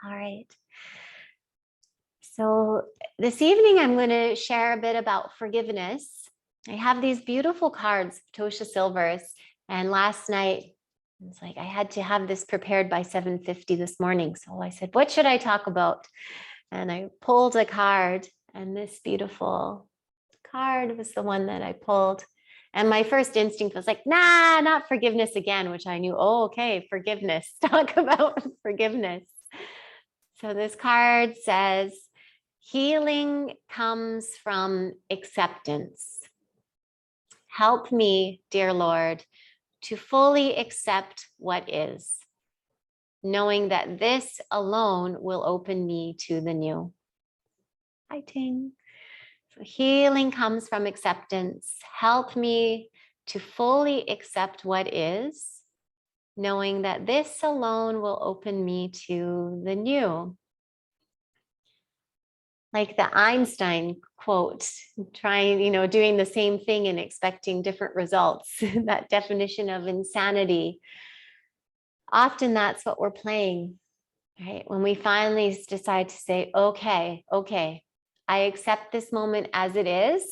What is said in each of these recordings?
All right. So this evening, I'm going to share a bit about forgiveness. I have these beautiful cards, Tosha Silver's, and last night, it's like I had to have this prepared by 7:50 this morning. So I said, what should I talk about? And I pulled a card, and this beautiful card was the one that I pulled. And my first instinct was like, nah, not forgiveness again, which I knew, oh, okay, forgiveness. Talk about forgiveness. So this card says, healing comes from acceptance. Help me, dear Lord, to fully accept what is, knowing that this alone will open me to the new. Hi, Ting. So healing comes from acceptance. Help me to fully accept what is, knowing that this alone will open me to the new. Like the Einstein quote, doing the same thing and expecting different results, that definition of insanity. Often that's what we're playing, right? When we finally decide to say, okay, I accept this moment as it is,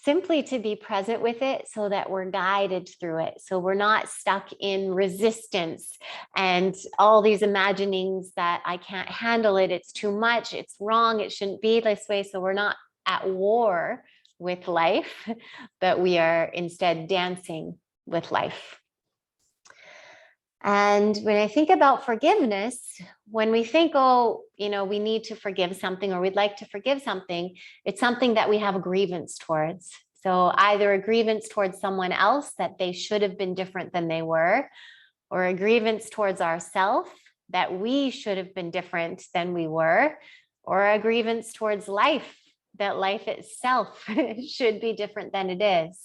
simply to be present with it so that we're guided through it. So we're not stuck in resistance and all these imaginings that I can't handle it, it's too much, it's wrong, it shouldn't be this way. So we're not at war with life, but we are instead dancing with life. And when I think about forgiveness, when we think, we need to forgive something or we'd like to forgive something, it's something that we have a grievance towards. So either a grievance towards someone else that they should have been different than they were, or a grievance towards ourselves that we should have been different than we were, or a grievance towards life, that life itself should be different than it is.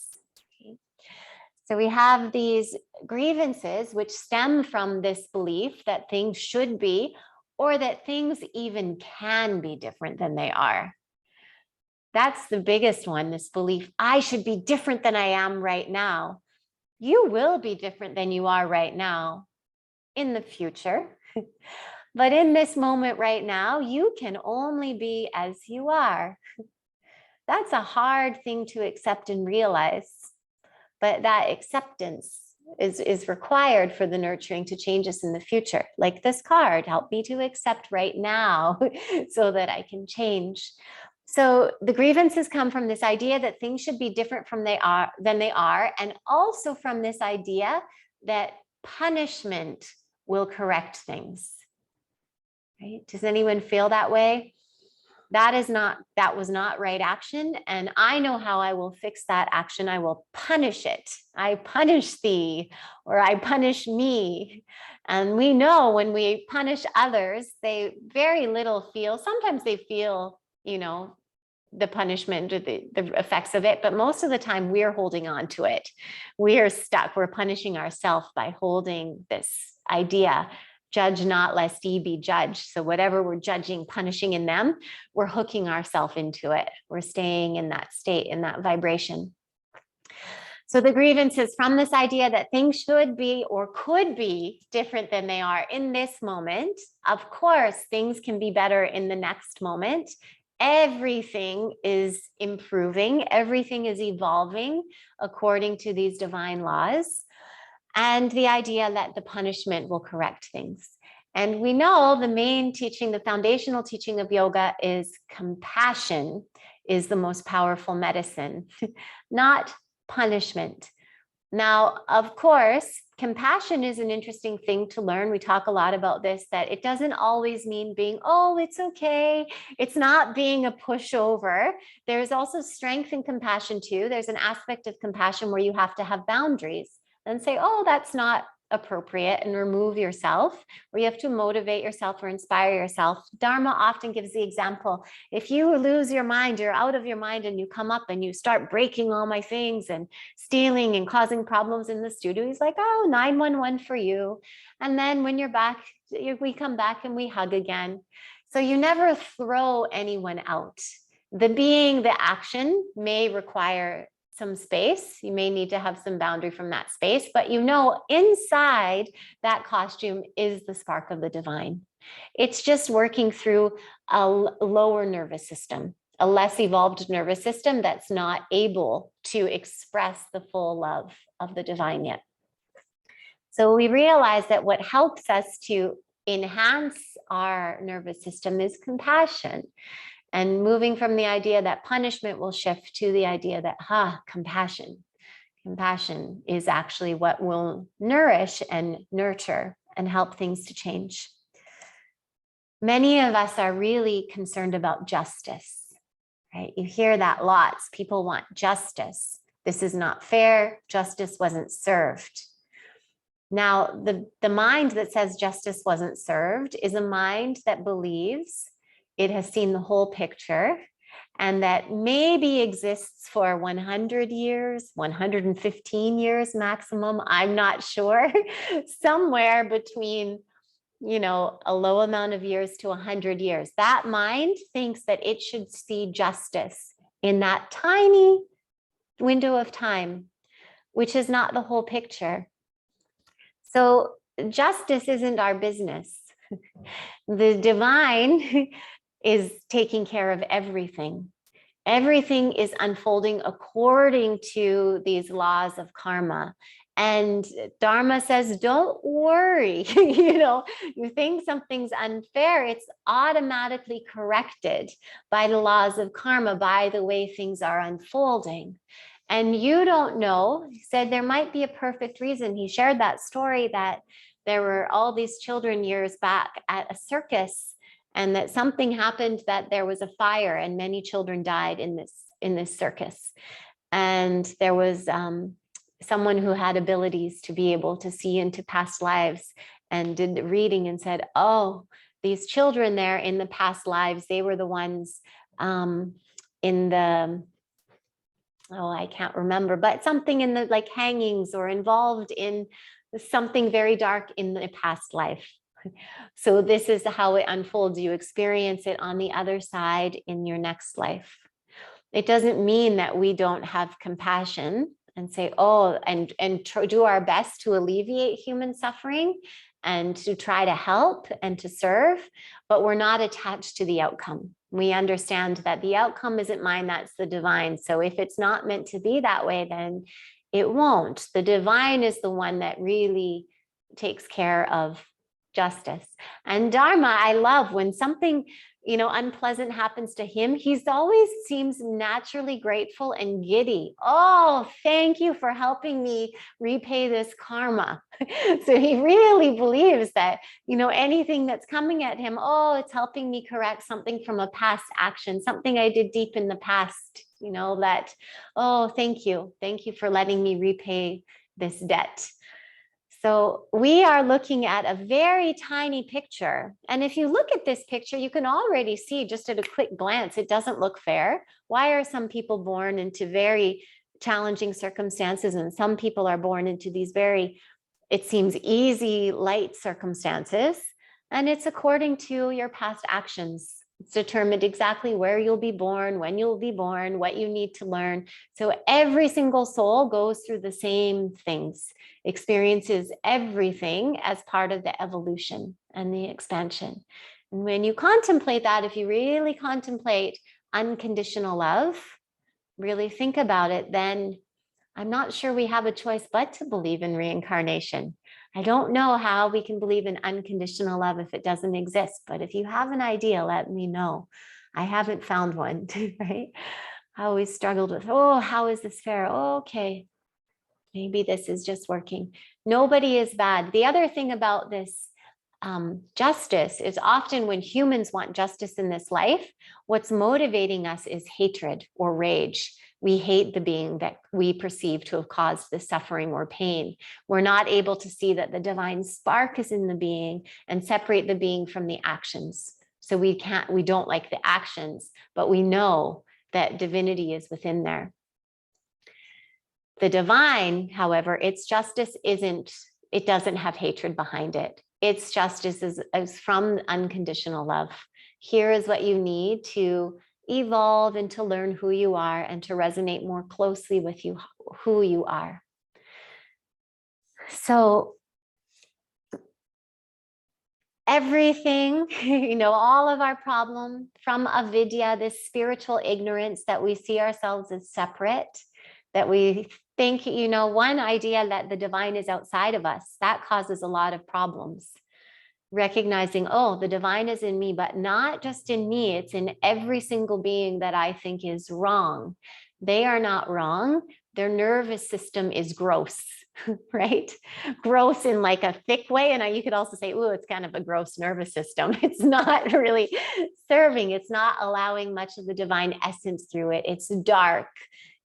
So we have these grievances which stem from this belief that things should be, or that things even can be different than they are. That's the biggest one, this belief, I should be different than I am right now. You will be different than you are right now in the future. But in this moment right now, you can only be as you are. That's a hard thing to accept and realize. But that acceptance is required for the nurturing to change us in the future. Like this card, help me to accept right now so that I can change. So the grievances come from this idea that things should be different than they are, and also from this idea that punishment will correct things. Right? Does anyone feel that way? That was not right action. And I know how I will fix that action. I will punish it. I punish thee, or I punish me. And we know when we punish others, they very little feel, sometimes they feel, the punishment or the effects of it, but most of the time we're holding on to it. We are stuck. We're punishing ourselves by holding this idea. Judge not lest ye be judged. So whatever we're judging, punishing in them, we're hooking ourselves into it. We're staying in that state, in that vibration. So the grievance is from this idea that things should be or could be different than they are in this moment. Of course, things can be better in the next moment. Everything is improving. Everything is evolving according to these divine laws. And the idea that the punishment will correct things. And we know the main teaching, the foundational teaching of yoga is compassion is the most powerful medicine, not punishment. Now, of course, compassion is an interesting thing to learn. We talk a lot about this, that it doesn't always mean being, oh, it's okay. It's not being a pushover. There's also strength in compassion too. There's an aspect of compassion where you have to have boundaries and say, oh, that's not appropriate, and remove yourself, or you have to motivate yourself or inspire yourself. Dharma often gives the example, if you lose your mind, you're out of your mind, and you come up and you start breaking all my things and stealing and causing problems in the studio, he's like, oh, 911 for you. And then when you're back, we come back and we hug again. So you never throw anyone out. The action may require some space. You may need to have some boundary from that space, but inside that costume is the spark of the divine. It's just working through a lower nervous system, a less evolved nervous system that's not able to express the full love of the divine yet. So we realize that what helps us to enhance our nervous system is compassion, and moving from the idea that punishment will shift to the idea that, compassion. Compassion is actually what will nourish and nurture and help things to change. Many of us are really concerned about justice, right? You hear that lots. People want justice. This is not fair. Justice wasn't served. Now, the mind that says justice wasn't served is a mind that believes it has seen the whole picture, and that maybe exists for 100 years, 115 years maximum. I'm not sure. Somewhere between, a low amount of years to 100 years. That mind thinks that it should see justice in that tiny window of time, which is not the whole picture. So justice isn't our business. The divine is taking care of everything. Everything is unfolding according to these laws of karma. And Dharma says, don't worry. You think something's unfair, it's automatically corrected by the laws of karma, by the way things are unfolding. And you don't know. He said there might be a perfect reason. He shared that story that there were all these children years back at a circus, and that something happened, that there was a fire and many children died in this circus. And there was someone who had abilities to be able to see into past lives and did the reading and said, oh, these children there in the past lives, they were the ones in the, I can't remember, but something in the like hangings or involved in something very dark in the past life. So this is how it unfolds. You experience it on the other side in your next life. It doesn't mean that we don't have compassion and say, and do our best to alleviate human suffering and to try to help and to serve, but we're not attached to the outcome. We understand that the outcome isn't mine, that's the divine. So if it's not meant to be that way, then it won't. The divine is the one that really takes care of justice. And Dharma, I love when something, unpleasant happens to him, he's always seems naturally grateful and giddy. Oh, thank you for helping me repay this karma. So he really believes that, anything that's coming at him, it's helping me correct something from a past action, something I did deep in the past, that, thank you. Thank you for letting me repay this debt. So we are looking at a very tiny picture. And if you look at this picture, you can already see just at a quick glance, it doesn't look fair. Why are some people born into very challenging circumstances, and some people are born into these very, it seems, easy, light circumstances? And it's according to your past actions. It's determined exactly where you'll be born, when you'll be born, what you need to learn. So every single soul goes through the same things, experiences everything as part of the evolution and the expansion. And when you contemplate that, if you really contemplate unconditional love, really think about it, then I'm not sure we have a choice but to believe in reincarnation. I don't know how we can believe in unconditional love if it doesn't exist, but if you have an idea, let me know. I haven't found one, right? I always struggled with, how is this fair? Okay, maybe this is just working. Nobody is bad. The other thing about this justice is often when humans want justice in this life, what's motivating us is hatred or rage. We hate the being that we perceive to have caused the suffering or pain. We're not able to see that the divine spark is in the being and separate the being from the actions. So we don't like the actions, but we know that divinity is within there. The divine, however, its justice it doesn't have hatred behind it. Its justice is from unconditional love. Here is what you need to evolve and to learn who you are and to resonate more closely with you, who you are. So everything, all of our problem from avidya, this spiritual ignorance that we see ourselves as separate, that we think, one idea that the divine is outside of us, that causes a lot of problems. Recognizing, oh, the divine is in me, but not just in me, it's in every single being that I think is wrong. They are not wrong. Their nervous system is gross, right? Gross in like a thick way. And you could also say, oh, it's kind of a gross nervous system. It's not really serving. It's not allowing much of the divine essence through it. It's dark.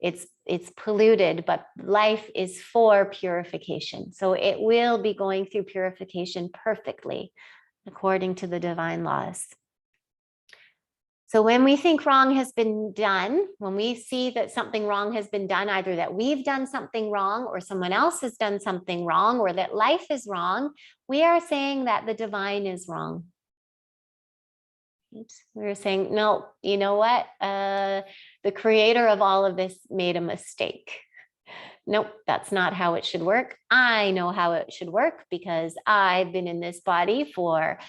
It's polluted, but life is for purification. So it will be going through purification perfectly according to the divine laws. So when we think wrong has been done, when we see that something wrong has been done, either that we've done something wrong or someone else has done something wrong or that life is wrong, we are saying that the divine is wrong. We're saying, no, you know what? The creator of all of this made a mistake. Nope, that's not how it should work. I know how it should work because I've been in this body for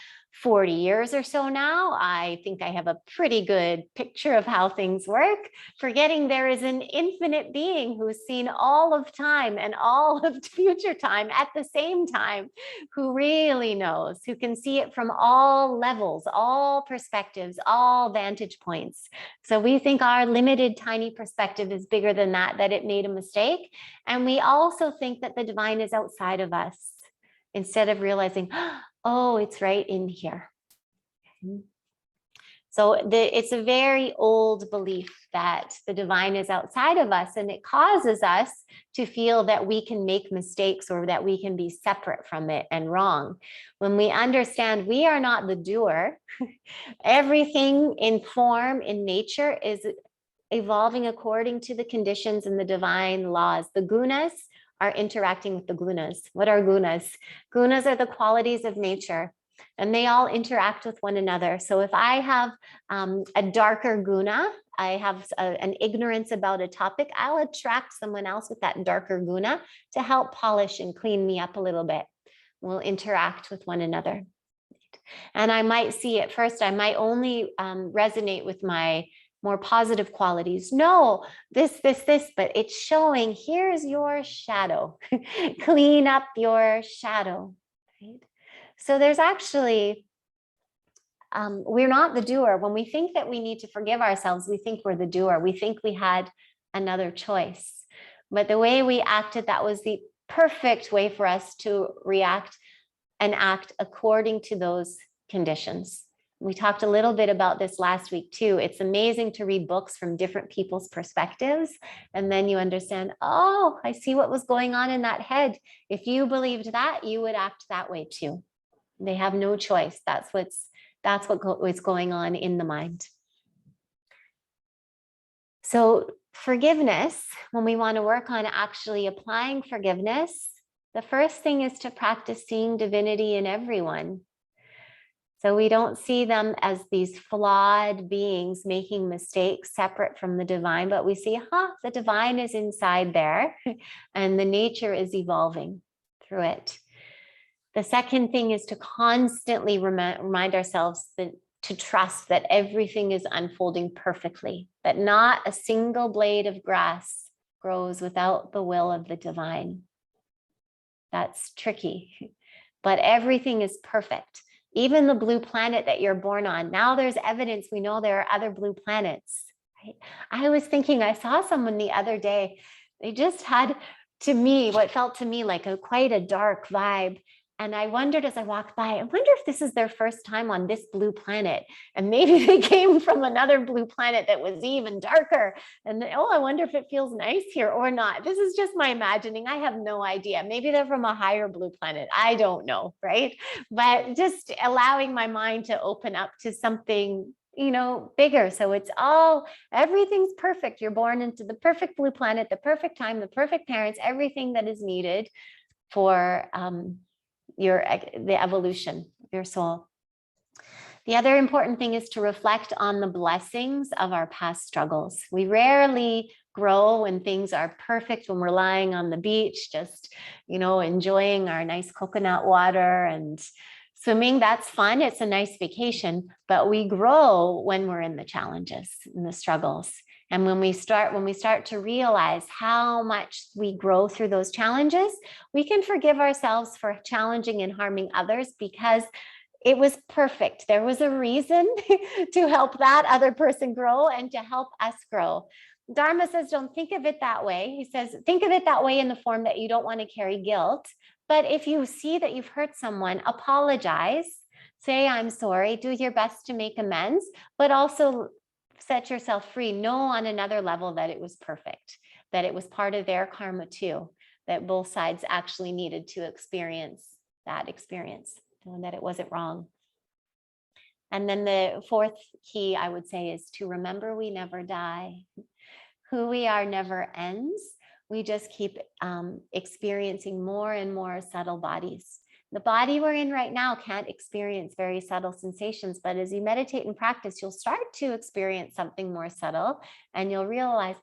40 years or so now. I think I have a pretty good picture of how things work, forgetting there is an infinite being who's seen all of time and all of future time at the same time, who really knows, who can see it from all levels, all perspectives, all vantage points. So we think our limited, tiny perspective is bigger than that it made a mistake. And we also think that the divine is outside of us instead of realizing, oh, it's right in here. So it's a very old belief that the divine is outside of us, and it causes us to feel that we can make mistakes or that we can be separate from it and wrong. When we understand we are not the doer, everything in form, in nature is evolving according to the conditions and the divine laws. The gunas are interacting with the gunas. What are gunas? Gunas are the qualities of nature, and they all interact with one another. So if I have a darker guna, I have an ignorance about a topic, I'll attract someone else with that darker guna to help polish and clean me up a little bit. We'll interact with one another. And I might see at first, I might only resonate with my more positive qualities. No, this, but it's showing, here's your shadow. Clean up your shadow. Right? So there's actually, we're not the doer. When we think that we need to forgive ourselves, we think we're the doer. We think we had another choice. But the way we acted, that was the perfect way for us to react and act according to those conditions. We talked a little bit about this last week too. It's amazing to read books from different people's perspectives. And then you understand, oh, I see what was going on in that head. If you believed that, you would act that way too. They have no choice. That's what's going on in the mind. So forgiveness, when we want to work on actually applying forgiveness, the first thing is to practice seeing divinity in everyone. So we don't see them as these flawed beings making mistakes separate from the divine, but we see, the divine is inside there and the nature is evolving through it. The second thing is to constantly remind ourselves to trust that everything is unfolding perfectly, that not a single blade of grass grows without the will of the divine. That's tricky, but everything is perfect. Even the blue planet that you're born on. Now there's evidence we know there are other blue planets. Right? I was thinking, I saw someone the other day, they just had, to me, what felt to me like quite a dark vibe. And I wondered as I walked by, I wonder if this is their first time on this blue planet. And maybe they came from another blue planet that was even darker. And I wonder if it feels nice here or not. This is just my imagining. I have no idea. Maybe they're from a higher blue planet. I don't know, right? But just allowing my mind to open up to something, bigger. So it's everything's perfect. You're born into the perfect blue planet, the perfect time, the perfect parents, everything that is needed for the evolution of your soul. The other important thing is to reflect on the blessings of our past struggles. We rarely grow when things are perfect, when we're lying on the beach, just, enjoying our nice coconut water and Swimming, that's fun. It's a nice vacation, but we grow when we're in the challenges and the struggles. And when we start to realize how much we grow through those challenges, we can forgive ourselves for challenging and harming others because it was perfect. There was a reason to help that other person grow and to help us grow. Dharma says, don't think of it that way. He says, think of it that way in the form that you don't want to carry guilt. But if you see that you've hurt someone, apologize, say, I'm sorry, do your best to make amends, but also set yourself free. Know on another level that it was perfect, that it was part of their karma too, that both sides actually needed to experience that experience, and that it wasn't wrong. And then the fourth key, I would say, is to remember we never die. Who we are never ends. We just keep experiencing more and more subtle bodies. The body we're in right now can't experience very subtle sensations, but as you meditate and practice, you'll start to experience something more subtle and you'll realize,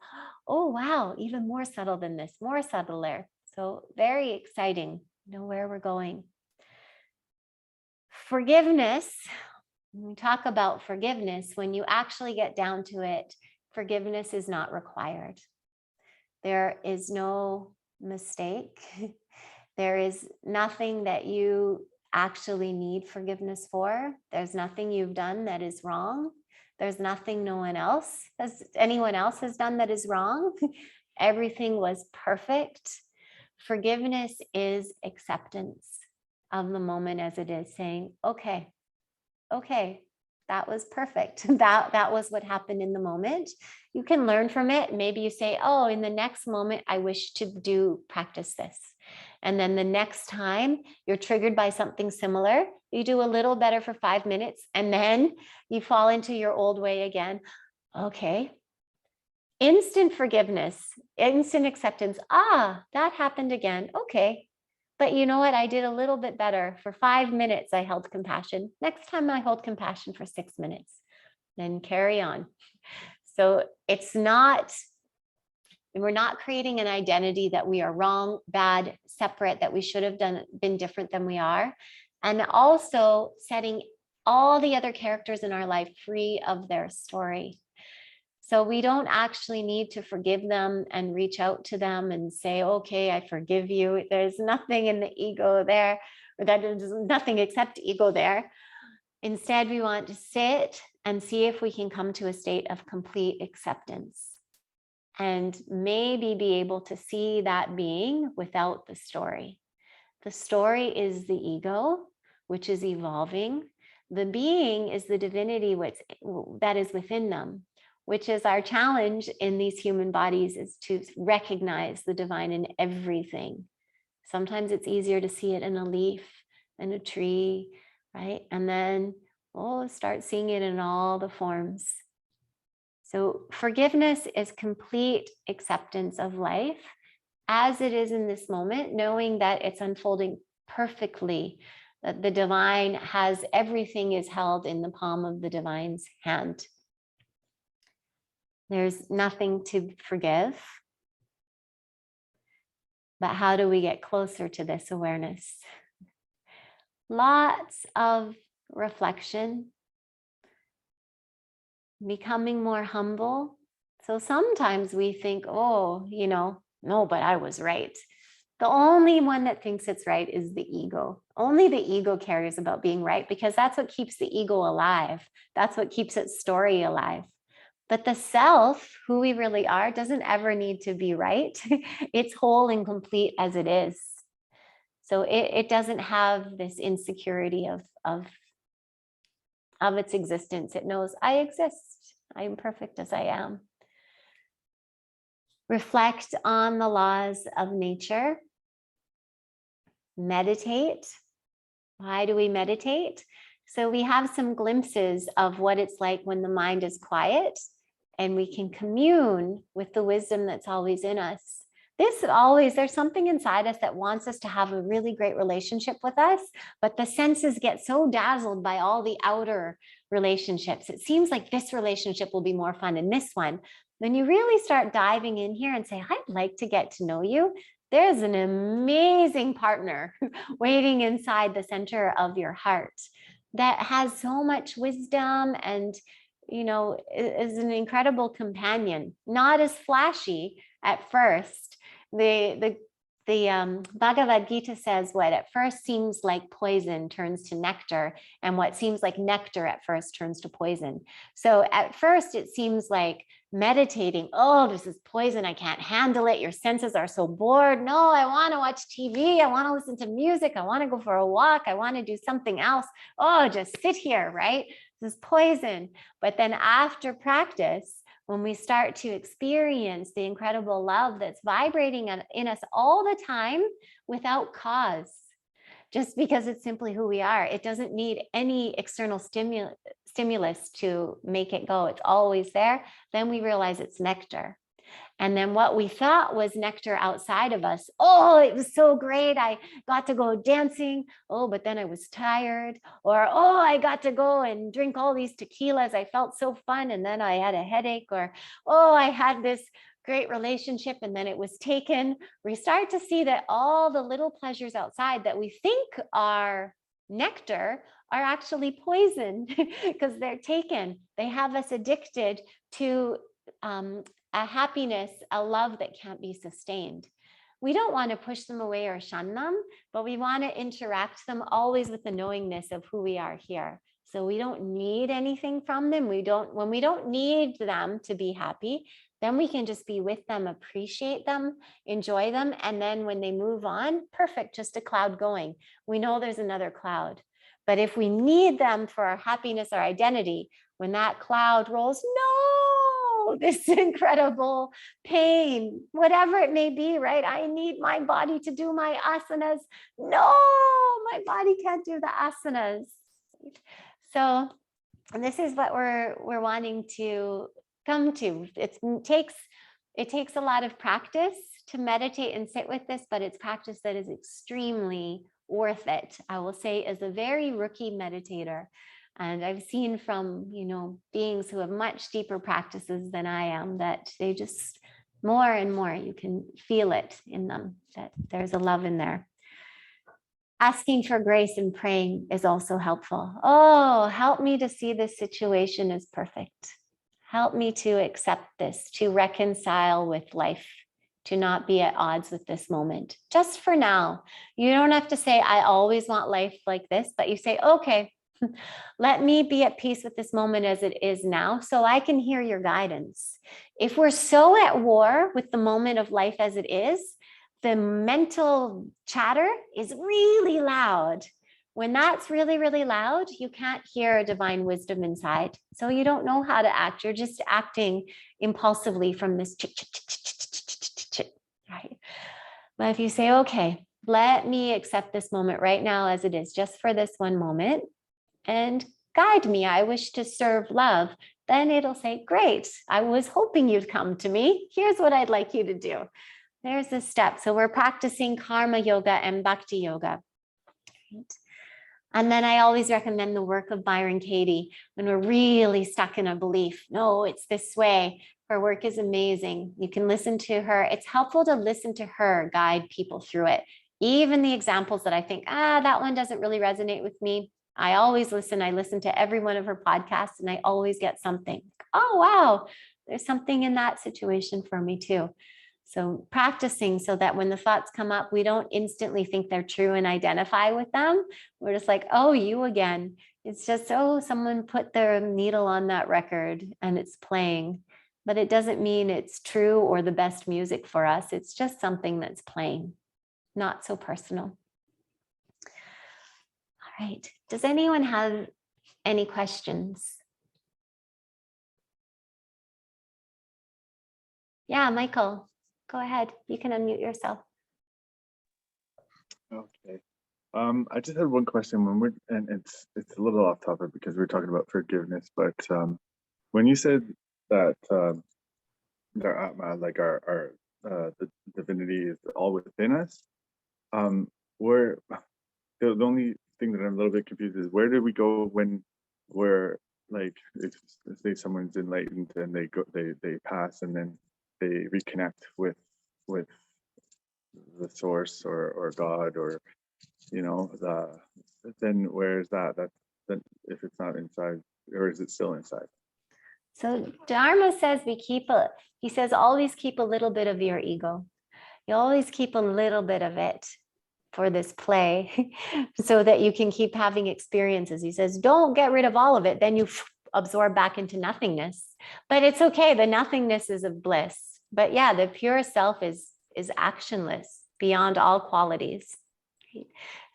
oh, wow, even more subtle than this, more subtler. So very exciting, know where we're going. Forgiveness, when we talk about forgiveness, when you actually get down to it, forgiveness is not required. There is no mistake. There is nothing that you actually need forgiveness for. There's nothing you've done that is wrong. There's nothing anyone else has done that is wrong. Everything was perfect. Forgiveness is acceptance of the moment as it is, saying, okay, that was perfect. That was what happened in the moment. You can learn from it. Maybe you say, oh, in the next moment, I wish to practice this. And then the next time you're triggered by something similar, you do a little better for 5 minutes, and then you fall into your old way again. Okay. Instant forgiveness, instant acceptance. Ah, that happened again. Okay. But you know what? I did a little bit better. For 5 minutes, I held compassion. Next time I hold compassion for 6 minutes, then carry on. So we're not creating an identity that we are wrong, bad, separate, that we should have been different than we are. And also setting all the other characters in our life free of their story. So we don't actually need to forgive them and reach out to them and say, okay, I forgive you. There's nothing in the ego there, or that is nothing except ego there. Instead, we want to sit and see if we can come to a state of complete acceptance and maybe be able to see that being without the story. The story is the ego, which is evolving. The being is the divinity that is within them, which is our challenge in these human bodies, is to recognize the divine in everything. Sometimes it's easier to see it in a leaf, in a tree, right? And then we'll start seeing it in all the forms. So forgiveness is complete acceptance of life as it is in this moment, knowing that it's unfolding perfectly, that the divine has everything is held in the palm of the divine's hand. There's nothing to forgive. But how do we get closer to this awareness? Lots of reflection, becoming more humble. So sometimes we think, oh, no, but I was right. The only one that thinks it's right is the ego. Only the ego cares about being right, because that's what keeps the ego alive. That's what keeps its story alive. But the self, who we really are, doesn't ever need to be right. It's whole and complete as it is. So it doesn't have this insecurity of its existence. It knows I exist. I am perfect as I am. Reflect on the laws of nature. Meditate. Why do we meditate? So we have some glimpses of what it's like when the mind is quiet, and we can commune with the wisdom that's always in us. There's something inside us that wants us to have a really great relationship with us, but the senses get so dazzled by all the outer relationships. It seems like this relationship will be more fun than this one. Then you really start diving in here and say, I'd like to get to know you. there's an amazing partner waiting inside the center of your heart that has so much wisdom and, is an incredible companion, not as flashy at first. The Bhagavad Gita says what at first seems like poison turns to nectar, and what seems like nectar at first turns to poison. So at first it seems like meditating, oh, this is poison, I can't handle it. Your senses are so bored. No, I want to watch TV. I want to listen to music. I want to go for a walk. I want to do something else. Oh, just sit here, right? This is poison. But then after practice, when we start to experience the incredible love that's vibrating in us all the time without cause, just because it's simply who we are, it doesn't need any external stimulus to make it go. It's always there. Then we realize it's nectar. And then what we thought was nectar outside of us, oh, it was so great, I got to go dancing. Oh, but then I was tired. Or, oh, I got to go and drink all these tequilas, I felt so fun, and then I had a headache. Or, oh, I had this great relationship and then it was taken. We start to see that all the little pleasures outside that we think are nectar are actually poison because they're taken. They have us addicted to a happiness, a love that can't be sustained. We don't want to push them away or shun them, but we want to interact them always with the knowingness of who we are here. So we don't need anything from them. When we don't need them to be happy, then we can just be with them, appreciate them, enjoy them. And then when they move on, perfect, just a cloud going. We know there's another cloud. But if we need them for our happiness, our identity, when that cloud rolls, no, this incredible pain, whatever it may be, right? I need my body to do my asanas. No, my body can't do the asanas. So this is what we're wanting to come to. It takes a lot of practice to meditate and sit with this, but it's practice that is extremely worth it. I will say, as a very rookie meditator, and I've seen from, beings who have much deeper practices than I am, that they just more and more, you can feel it in them, that there's a love in there. Asking for grace and praying is also helpful. Oh, help me to see this situation as perfect. Help me to accept this, to reconcile with life, to not be at odds with this moment. Just for now. You don't have to say, I always want life like this, but you say, okay, let me be at peace with this moment as it is now, so I can hear your guidance. If we're so at war with the moment of life as it is, the mental chatter is really loud. When that's really, really loud, you can't hear divine wisdom inside. So you don't know how to act. You're just acting impulsively from this right? But if you say, okay, let me accept this moment right now as it is, just for this one moment, and guide me. I wish to serve love. Then it'll say, great, I was hoping you'd come to me. Here's what I'd like you to do. There's the step. So we're practicing karma yoga and bhakti yoga. Right? And then I always recommend the work of Byron Katie when we're really stuck in a belief. No, it's this way. Her work is amazing. You can listen to her. It's helpful to listen to her guide people through it. Even the examples that I think, that one doesn't really resonate with me. I always listen. I listen to every one of her podcasts and I always get something. Oh, wow, there's something in that situation for me too. So practicing so that when the thoughts come up, we don't instantly think they're true and identify with them. We're just like, oh, you again. It's just, oh, someone put their needle on that record and it's playing. But it doesn't mean it's true or the best music for us. It's just something that's playing, not so personal. All right. Does anyone have any questions? Yeah, Michael. Go ahead. You can unmute yourself. Okay. I just had one question and it's a little off topic because we're talking about forgiveness, but when you said that our Atma, like our the divinity is all within us, where the only thing that I'm a little bit confused is where do we go when we're like, if say someone's enlightened and they pass and then they reconnect with the source or God or, you know, then where is that? Then if it's not inside, or is it still inside? So Dharma says he says always keep a little bit of your ego. You always keep a little bit of it for this play so that you can keep having experiences. He says, don't get rid of all of it. Then you absorb back into nothingness. But it's okay. The nothingness is of bliss. But yeah, the pure self is actionless beyond all qualities.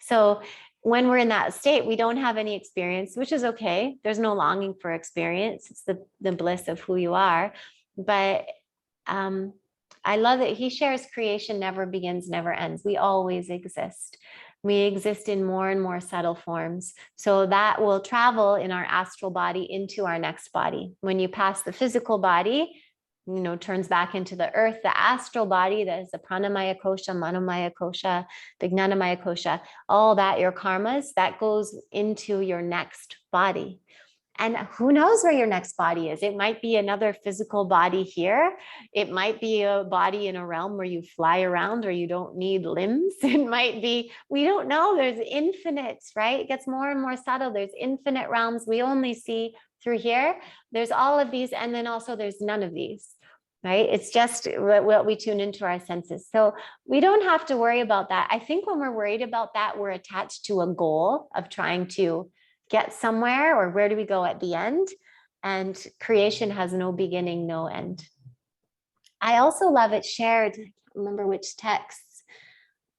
So when we're in that state, we don't have any experience, which is okay. There's no longing for experience. It's the bliss of who you are. But I love that he shares creation never begins, never ends. We always exist. We exist in more and more subtle forms. So that will travel in our astral body into our next body. When you pass the physical body, turns back into the earth, the astral body, that is the pranamaya kosha, manomaya kosha, vijnanamaya kosha, all that, your karmas, that goes into your next body. And who knows where your next body is? It might be another physical body here. It might be a body in a realm where you fly around or you don't need limbs. It might be, we don't know. There's infinite, right? It gets more and more subtle. There's infinite realms we only see through here. There's all of these. And then also there's none of these, right? It's just what we tune into our senses. So we don't have to worry about that. I think when we're worried about that, we're attached to a goal of trying to get somewhere, or where do we go at the end? And creation has no beginning, no end. I also love it shared, I can't remember which texts,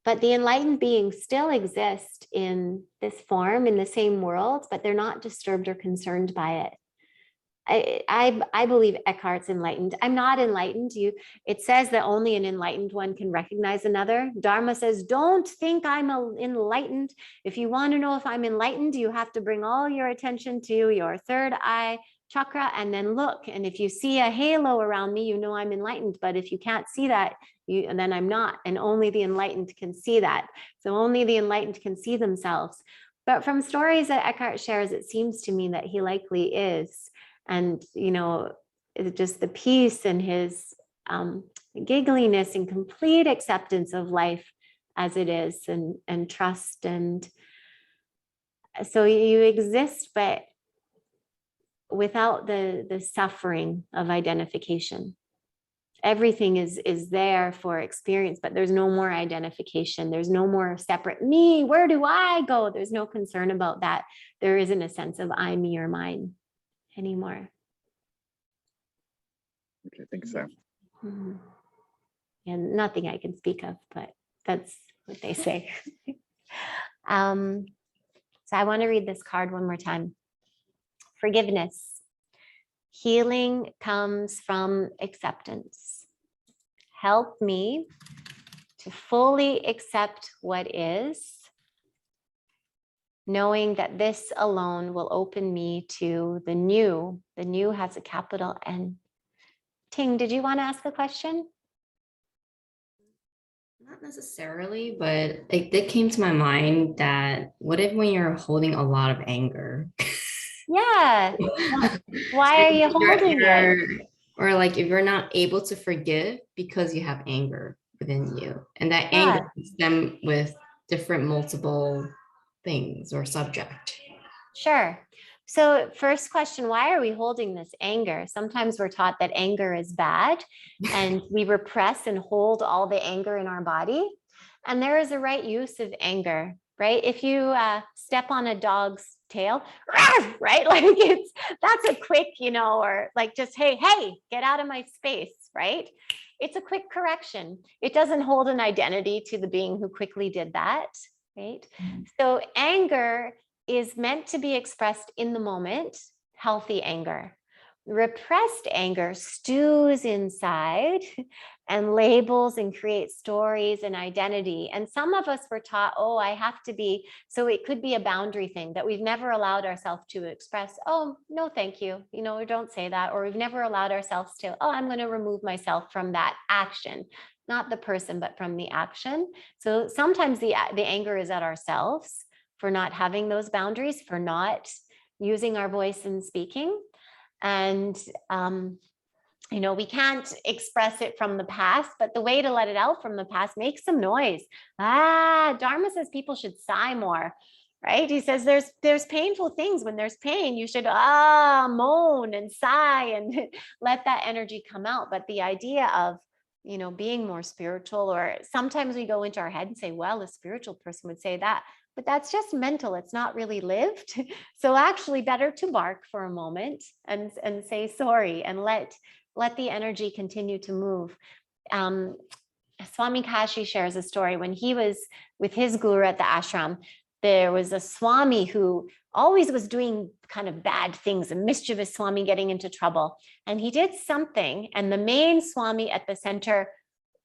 but the enlightened beings still exist in this form, in the same world, but they're not disturbed or concerned by it. I believe Eckhart's enlightened. I'm not enlightened. It says that only an enlightened one can recognize another. Dharma says, don't think I'm enlightened. If you want to know if I'm enlightened, you have to bring all your attention to your third eye chakra and then look. And if you see a halo around me, you know I'm enlightened. But if you can't see that, then I'm not. And only the enlightened can see that. So only the enlightened can see themselves. But from stories that Eckhart shares, it seems to me that he likely is. And, it's just the peace and his giggliness and complete acceptance of life as it is, and trust. And so you exist, but without the suffering of identification. Everything is there for experience, but there's no more identification. There's no more separate me. Where do I go? There's no concern about that. There isn't a sense of I, me, or mine anymore. Okay, thanks, Sam. Mm-hmm. And nothing I can speak of, but that's what they say. So I want to read this card one more time. Forgiveness. Healing comes from acceptance. Help me to fully accept what is, knowing that this alone will open me to the new. The new has a capital N. Ting, did you want to ask a question? Not necessarily, but it came to my mind that what if when you're holding a lot of anger? Yeah. Why are you holding it? Or like if you're not able to forgive because you have anger within you, and that Yeah. anger can stem with different multiple things or subject. Sure. So first question, why are we holding this anger? Sometimes we're taught that anger is bad and we repress and hold all the anger in our body. And there is a right use of anger, right? If you step on a dog's tail, right? Like that's a quick, or like just, hey, get out of my space, right? It's a quick correction. It doesn't hold an identity to the being who quickly did that, right? So anger is meant to be expressed in the moment, healthy anger. Repressed anger stews inside and labels and creates stories and identity. And some of us were taught, I have to be, so it could be a boundary thing that we've never allowed ourselves to express, no, thank you, or don't say that, or we've never allowed ourselves to, I'm going to remove myself from that action, not the person, but from the action. So sometimes the anger is at ourselves for not having those boundaries, for not using our voice in speaking. And we can't express it from the past, but the way to let it out from the past, make some noise. Dharma says people should sigh more, right? He says there's painful things. When there's pain, you should moan and sigh and let that energy come out. But the idea of, being more spiritual, or sometimes we go into our head and say, well, a spiritual person would say that, but that's just mental. It's not really lived. So actually better to bark for a moment and say sorry and let the energy continue to move. Swami Kashi shares a story. When he was with his guru at the ashram, there was a Swami who always was doing kind of bad things, a mischievous Swami getting into trouble. And he did something, and the main Swami at the center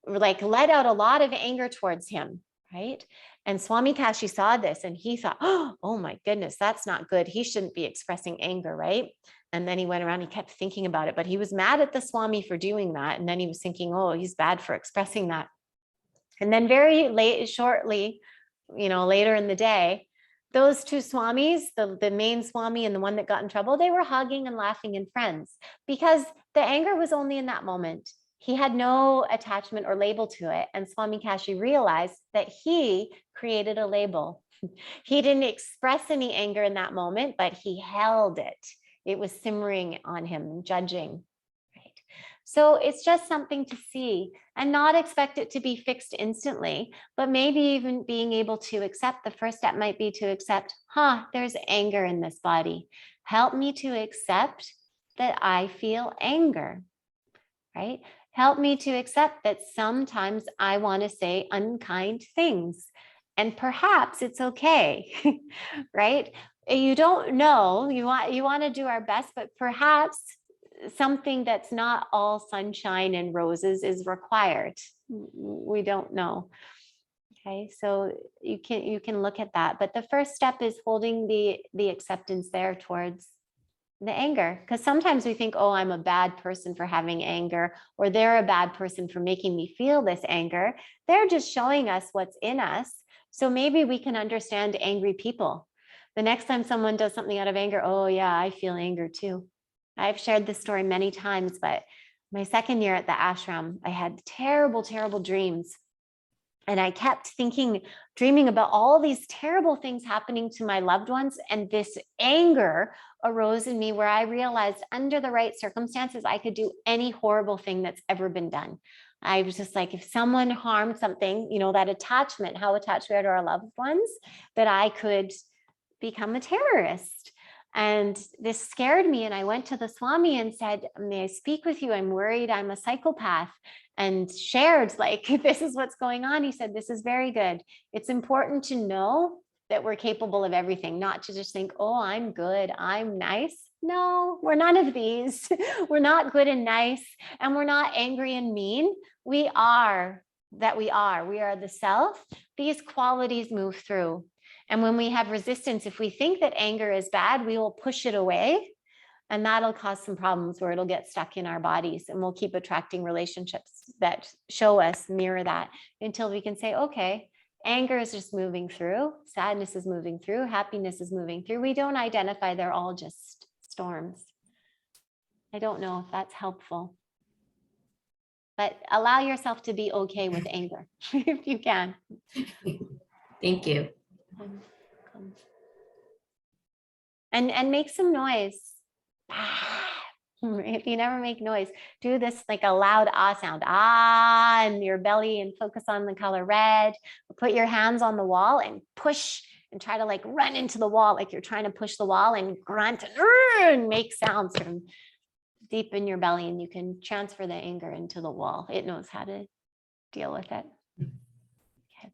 let out a lot of anger towards him, right? And Swami Kashi saw this and he thought, oh my goodness, that's not good. He shouldn't be expressing anger, right? And then he went around, he kept thinking about it, but he was mad at the Swami for doing that. And then he was thinking, oh, he's bad for expressing that. And then shortly, later in the day, those two Swamis, the main Swami and the one that got in trouble, they were hugging and laughing and friends, because the anger was only in that moment. He had no attachment or label to it. And Swami Kashi realized that he created a label. He didn't express any anger in that moment, but he held it. It was simmering on him, judging. Right? So it's just something to see and not expect it to be fixed instantly, but maybe even being able to accept. The first step might be to accept, there's anger in this body. Help me to accept that I feel anger, right? Help me to accept that sometimes I want to say unkind things, and perhaps it's okay, right? You don't know, you want to do our best, but perhaps something that's not all sunshine and roses is required. We don't know. Okay, so you can look at that, but the first step is holding the acceptance there towards the anger, because sometimes we think, oh, I'm a bad person for having anger, or they're a bad person for making me feel this anger. They're just showing us what's in us. So maybe we can understand angry people. The next time someone does something out of anger, oh yeah, I feel anger too. I've shared this story many times, but my second year at the ashram, I had terrible, terrible dreams. And I kept dreaming about all these terrible things happening to my loved ones. And this anger arose in me, where I realized under the right circumstances, I could do any horrible thing that's ever been done. I was just like, if someone harmed something, that attachment, how attached we are to our loved ones, that I could become a terrorist. And this scared me. And I went to the Swami and said, may I speak with you? I'm worried I'm a psychopath. And shared, like, this is what's going on. He said, this is very good. It's important to know that we're capable of everything, not to just think, oh, I'm good, I'm nice. No, we're none of these. We're not good and nice, and we're not angry and mean. We are we are the self. These qualities move through. And when we have resistance, if we think that anger is bad, we will push it away. And that'll cause some problems where it'll get stuck in our bodies, and we'll keep attracting relationships that show us, mirror that, until we can say, okay, anger is just moving through, sadness is moving through, happiness is moving through. We don't identify, they're all just storms. I don't know if that's helpful, but allow yourself to be okay with anger if you can. Thank you. And make some noise. If you never make noise, do this like a loud sound, in your belly, and focus on the color red. Put your hands on the wall and push, and try to like run into the wall like you're trying to push the wall, and grunt and make sounds from deep in your belly, and you can transfer the anger into the wall. It knows how to deal with it. Okay.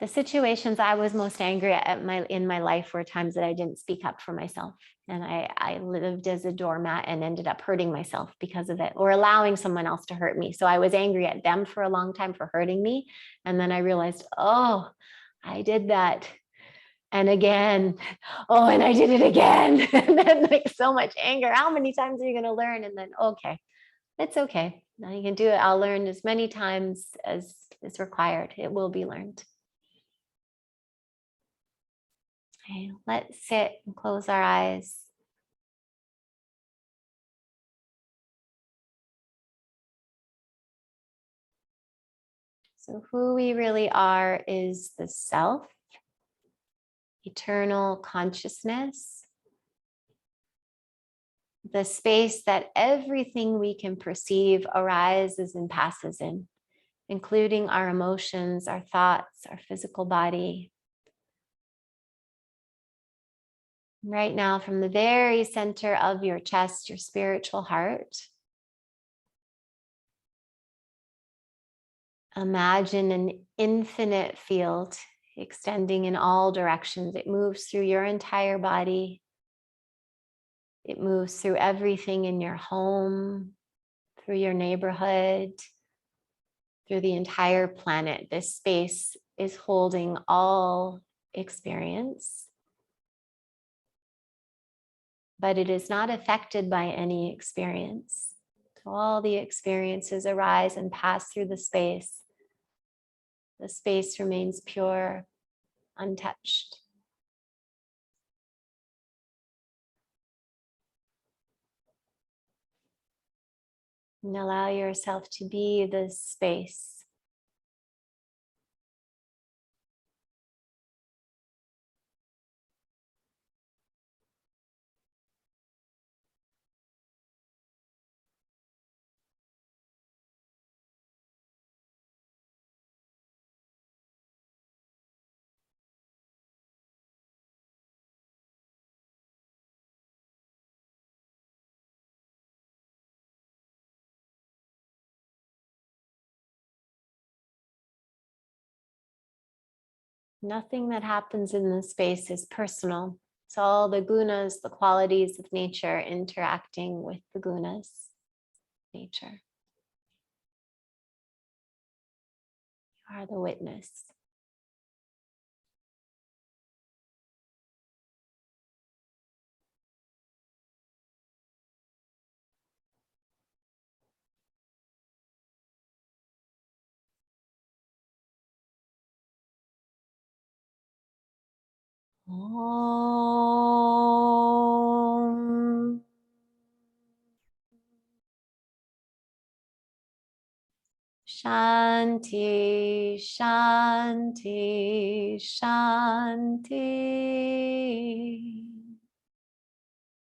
The situations I was most angry at in my life were times that I didn't speak up for myself. And I lived as a doormat and ended up hurting myself because of it, or allowing someone else to hurt me. So I was angry at them for a long time for hurting me. And then I realized, oh, I did that. And again, oh, and I did it again. And then like so much anger. How many times are you going to learn? And then, okay, it's okay. Now you can do it. I'll learn as many times as is required. It will be learned. Okay, let's sit and close our eyes. So who we really are is the self, eternal consciousness, the space that everything we can perceive arises and passes in, including our emotions, our thoughts, our physical body. Right now, from the very center of your chest, your spiritual heart, imagine an infinite field extending in all directions. It moves through your entire body. It moves through everything in your home, through your neighborhood, through the entire planet. This space is holding all experience, but it is not affected by any experience. So all the experiences arise and pass through the space. The space remains pure, untouched. And allow yourself to be this space. Nothing that happens in this space is personal. It's all the gunas, the qualities of nature interacting with the gunas, nature. You are the witness. Om. Shanti, Shanti, Shanti.